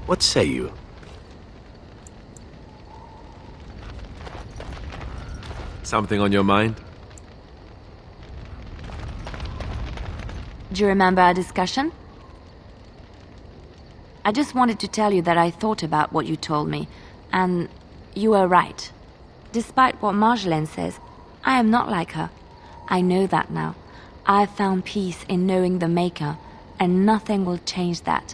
What say you? Something on your mind? Do you remember our discussion? I just wanted to tell you that I thought about what you told me, and you were right. Despite what Marjolaine says, I am not like her. I know that now. I've found peace in knowing the Maker, and nothing will change that.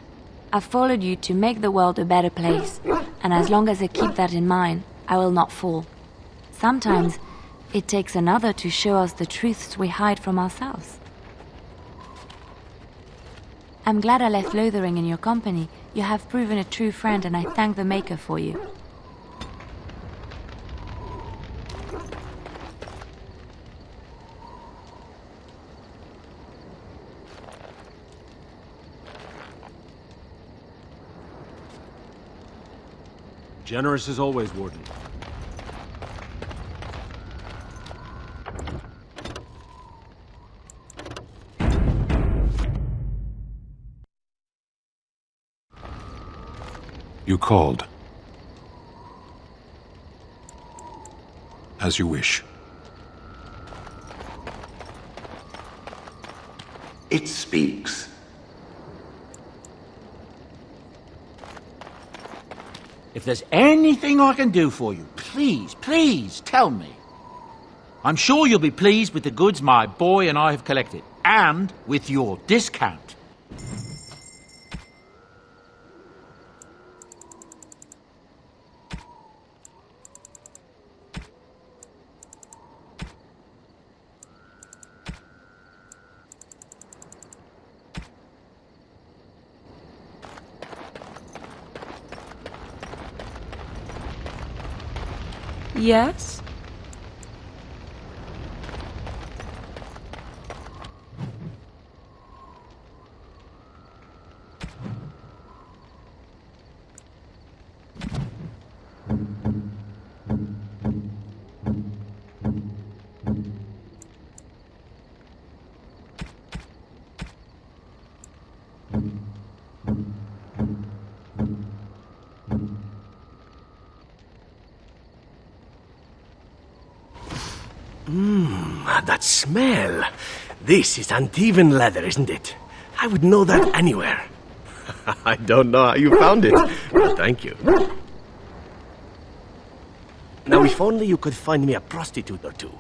I followed you to make the world a better place, and as long as I keep that in mind, I will not fall. Sometimes, it takes another to show us the truths we hide from ourselves. I'm glad I left Lothering in your company. You have proven a true friend, and I thank the Maker for you. Generous as always, Warden. You called. As you wish. It speaks. If there's anything I can do for you, please tell me. I'm sure you'll be pleased with the goods my boy and I have collected, and with your discount. Yes? That smell. This is uneven leather, isn't it? I would know that anywhere. I don't know how you found it, but thank you. Now, if only you could find me a prostitute or two,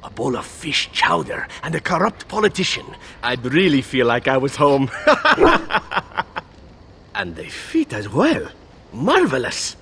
a bowl of fish chowder, and a corrupt politician, I'd really feel like I was home. And they fit as well. Marvelous.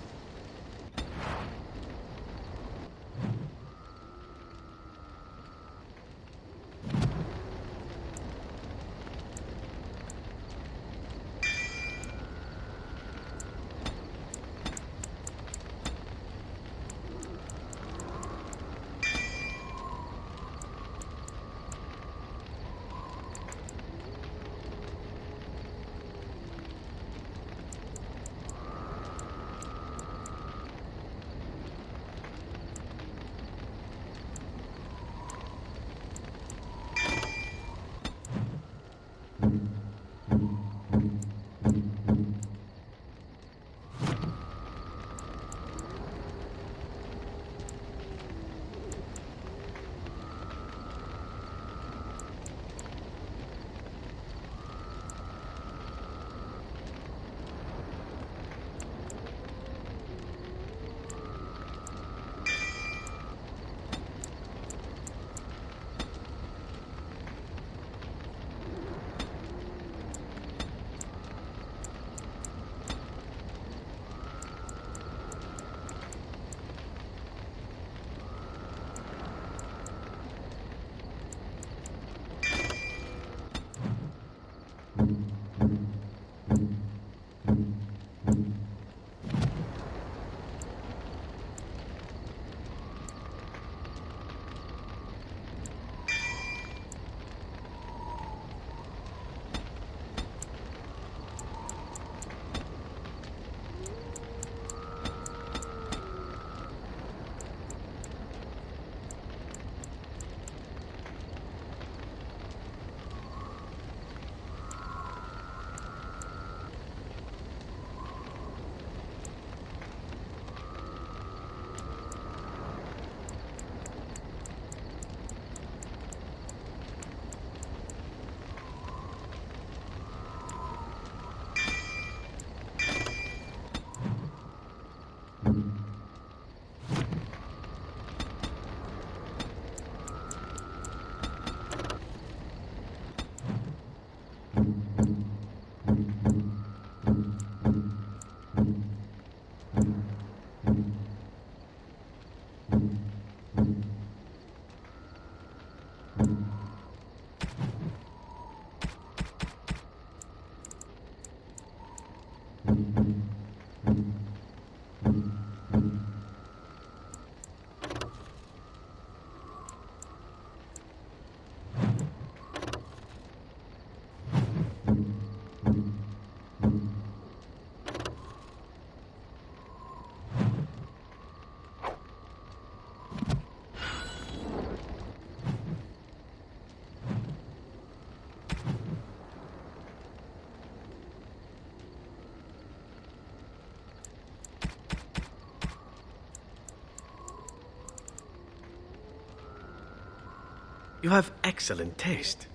You have excellent taste.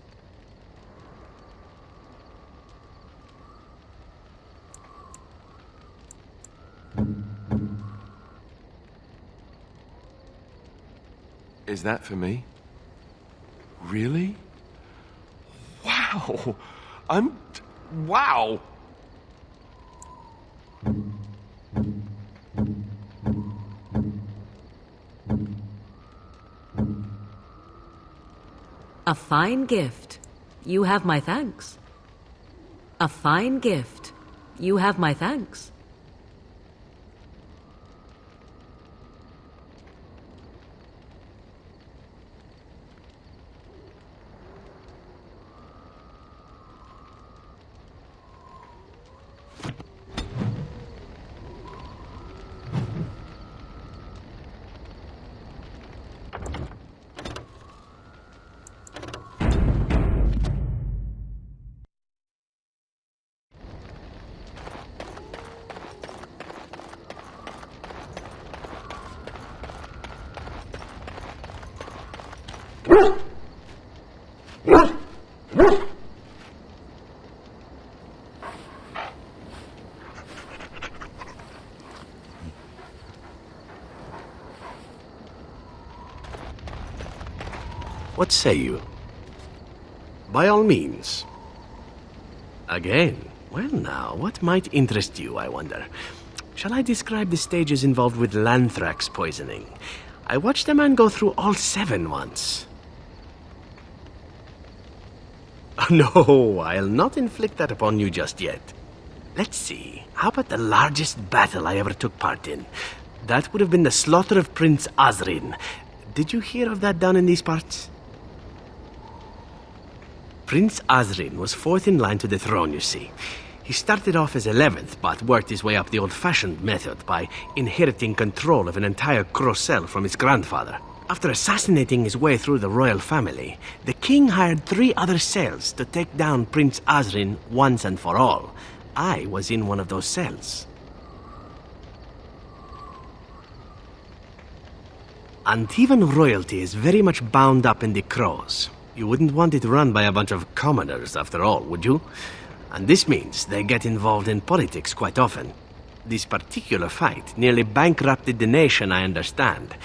Is that for me? Really? Wow! Wow! A fine gift. You have my thanks. A fine gift. You have my thanks. What say you? By all means. Again? Well now, what might interest you, I wonder? Shall I describe the stages involved with Lanthrax poisoning? I watched a man go through all 7 once. No, I'll not inflict that upon you just yet. Let's see, how about the largest battle I ever took part in? That would have been the slaughter of Prince Azrin. Did you hear of that down in these parts? Prince Azrin was 4th in line to the throne, you see. He started off as 11th, but worked his way up the old-fashioned method by inheriting control of an entire Crocel from his grandfather. After assassinating his way through the royal family, the king hired 3 other cells to take down Prince Azrin once and for all. I was in one of those cells. Antivan royalty is very much bound up in the Crows. You wouldn't want it run by a bunch of commoners, after all, would you? And this means they get involved in politics quite often. This particular fight nearly bankrupted the nation, I understand.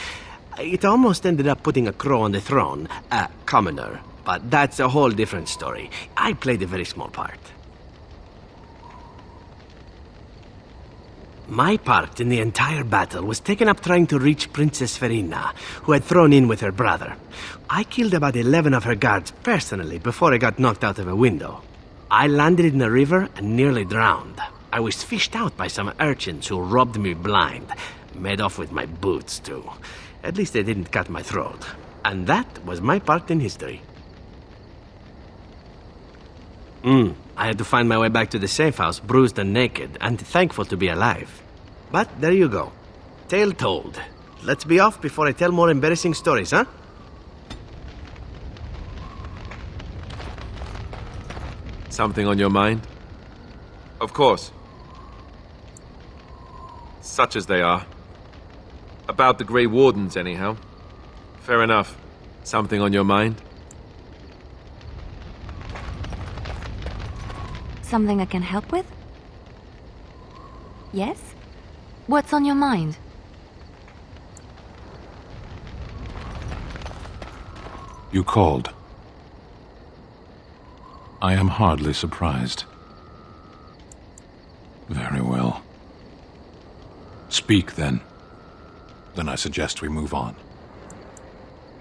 It almost ended up putting a crow on the throne, a commoner. But that's a whole different story. I played a very small part. My part in the entire battle was taken up trying to reach Princess Verina, who had thrown in with her brother. I killed about 11 of her guards personally before I got knocked out of a window. I landed in a river and nearly drowned. I was fished out by some urchins who robbed me blind. Made off with my boots, too. At least they didn't cut my throat. And that was my part in history. I had to find my way back to the safe house, bruised and naked, and thankful to be alive. But there you go. Tale told. Let's be off before I tell more embarrassing stories, huh? Something on your mind? Of course. Such as they are. About the Grey Wardens, anyhow. Fair enough. Something on your mind? Something I can help with? Yes? What's on your mind? You called. I am hardly surprised. Very well. Speak, then. Then I suggest we move on.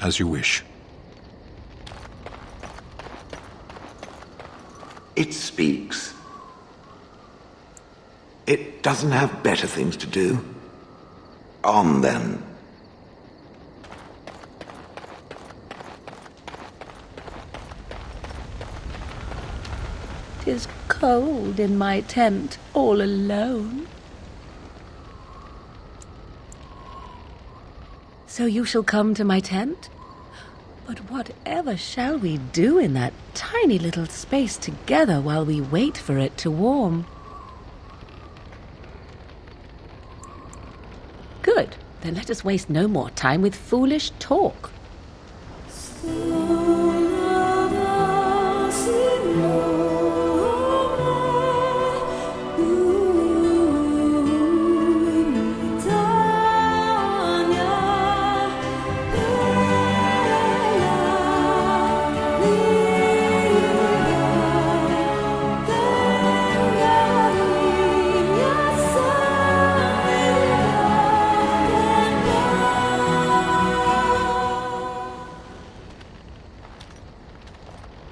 As you wish. It speaks. It doesn't have better things to do. On, then. "'Tis cold in my tent, all alone. So you shall come to my tent? But whatever shall we do in that tiny little space together while we wait for it to warm?" Good. Then let us waste no more time with foolish talk.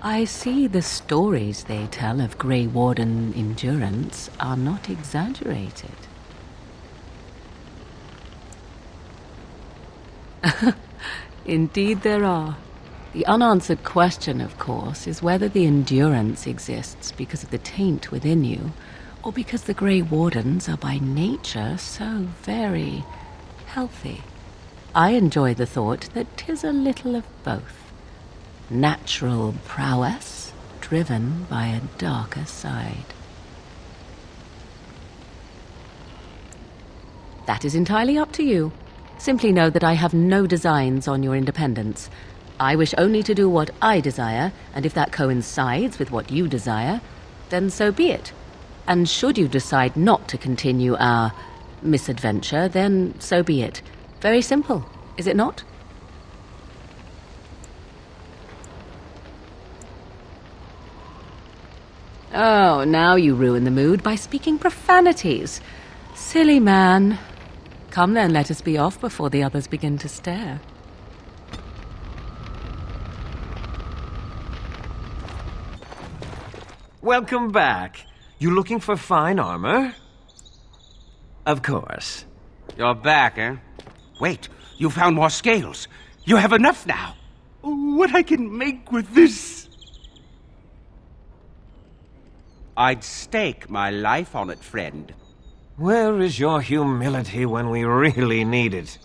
I see the stories they tell of Grey Warden endurance are not exaggerated. Indeed there are. The unanswered question, of course, is whether the endurance exists because of the taint within you, or because the Grey Wardens are by nature so very healthy. I enjoy the thought that 'tis a little of both. Natural prowess, driven by a darker side. That is entirely up to you. Simply know that I have no designs on your independence. I wish only to do what I desire, and if that coincides with what you desire, then so be it. And should you decide not to continue our misadventure, then so be it. Very simple, is it not? Oh, now you ruin the mood by speaking profanities. Silly man. Come then, let us be off before the others begin to stare. Welcome back. You looking for fine armor? Of course. You're back, eh? Wait, you found more scales. You have enough now. What I can make with this? I'd stake my life on it, friend. Where is your humility when we really need it?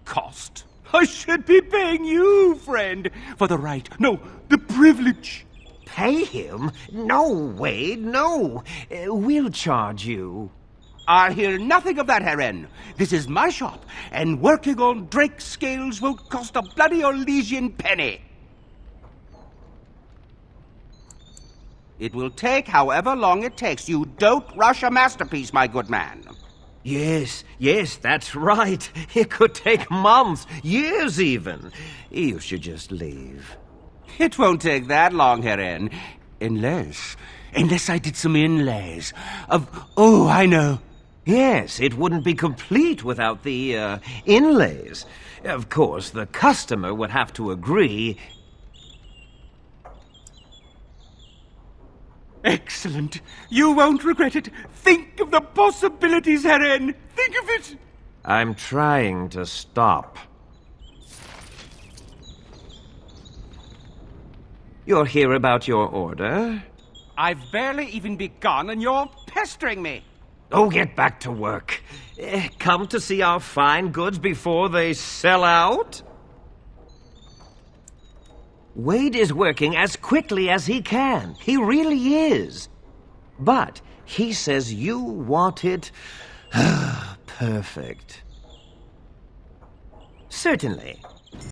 Cost? I should be paying you, friend, for the right, no, the privilege. Pay him? No, Wade, no. We'll charge you. I'll hear nothing of that, Herren. This is my shop, and working on Drake's scales won't cost a bloody Orlesian penny. It will take however long it takes. You don't rush a masterpiece, my good man. Yes, that's right. It could take months, years even. You should just leave. It won't take that long, Herren. Unless I did some inlays of... Oh, I know. Yes, it wouldn't be complete without the, inlays. Of course, the customer would have to agree. Excellent. You won't regret it. Think of the possibilities, Herren. Think of it. I'm trying to stop. You're here about your order? I've barely even begun, and you're pestering me. Oh, get back to work. Come to see our fine goods before they sell out? Wade is working as quickly as he can. He really is. But he says you want it perfect. Certainly.